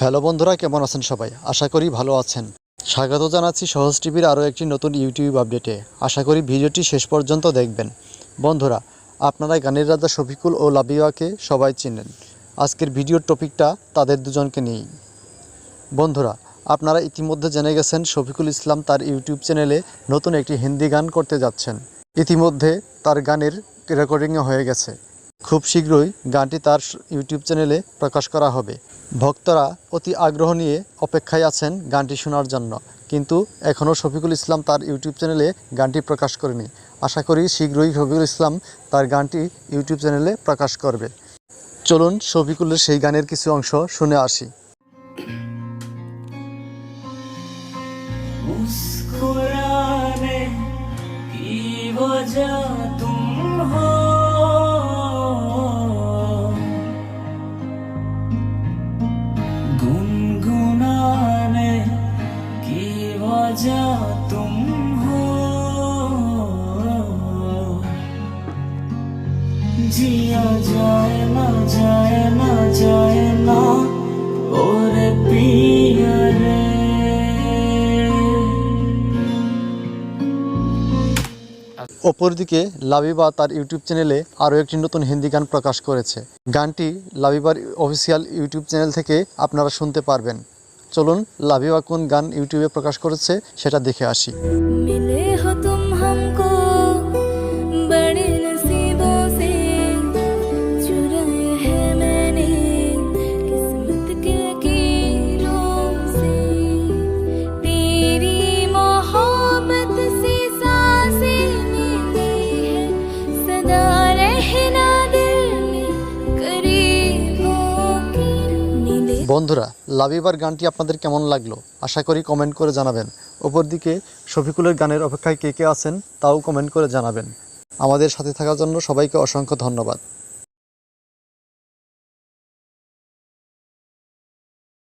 Hello বন্ধুরা, কেমন আছেন সবাই? আশা করি ভালো আছেন। স্বাগত জানাচ্ছি সহজ টিভির আরও একটি নতুন ইউটিউব আপডেটে। আশা করি ভিডিওটি শেষ পর্যন্ত দেখবেন। বন্ধুরা, আপনারা গানের রাজা শফিকুল ও লাবিবাকে সবাই চিনেন। আজকের ভিডিওর টপিকটা তাদের দুজনকে নিয়েই। বন্ধুরা, আপনারা ইতিমধ্যে জেনে গেছেন শফিকুল ইসলাম তার ইউটিউব চ্যানেলে নতুন একটি হিন্দি গান করতে যাচ্ছেন। ইতিমধ্যে তার গানের রেকর্ডিংও হয়ে গেছে। খুব শীঘ্রই গানটি তার ইউটিউব চ্যানেলে প্রকাশ করা হবে। ভক্তরা অতি আগ্রহ নিয়ে অপেক্ষায় আছেন গানটি শোনার জন্য, কিন্তু এখনও শফিকুল ইসলাম তার ইউটিউব চ্যানেলে গানটি প্রকাশ করেনি। আশা করি শীঘ্রই শফিকুল ইসলাম তার গানটি ইউটিউব চ্যানেলে প্রকাশ করবে। চলুন শফিকুলের সেই গানের কিছু অংশ শুনে আসি। मुस्कुराने की वजह तुम हो, गुनगुनाने की वजह तुम हो, जिया जाए ना जाए ना जाए ना और पिया रे। অপরদিকে লাবিবা তার ইউটিউব চ্যানেলে আরও একটি নতুন হিন্দি গান প্রকাশ করেছে। গানটি লাবিবার অফিসিয়াল ইউটিউব চ্যানেল থেকে আপনারা শুনতে পারবেন। চলুন লাবিবা কোন গান ইউটিউবে প্রকাশ করেছে সেটা দেখে আসি। मिले हो तुम हमको बड़े नसीबों से, चुराए हैं मैंने किस्मत के लकीरों से, तेरी मोहब्बत से सांसें मिली है, सदा रहना दिल में करीबों की नींदें। বন্ধুরা, লাবিবার গানটি আপনাদের কেমন লাগলো আশা করি কমেন্ট করে জানাবেন। অপরদিকে শফিকুলের গানের অপেক্ষায় কে কে আছেন তাও কমেন্ট করে জানাবেন। আমাদের সাথে থাকার জন্য সবাইকে অসংখ্য ধন্যবাদ।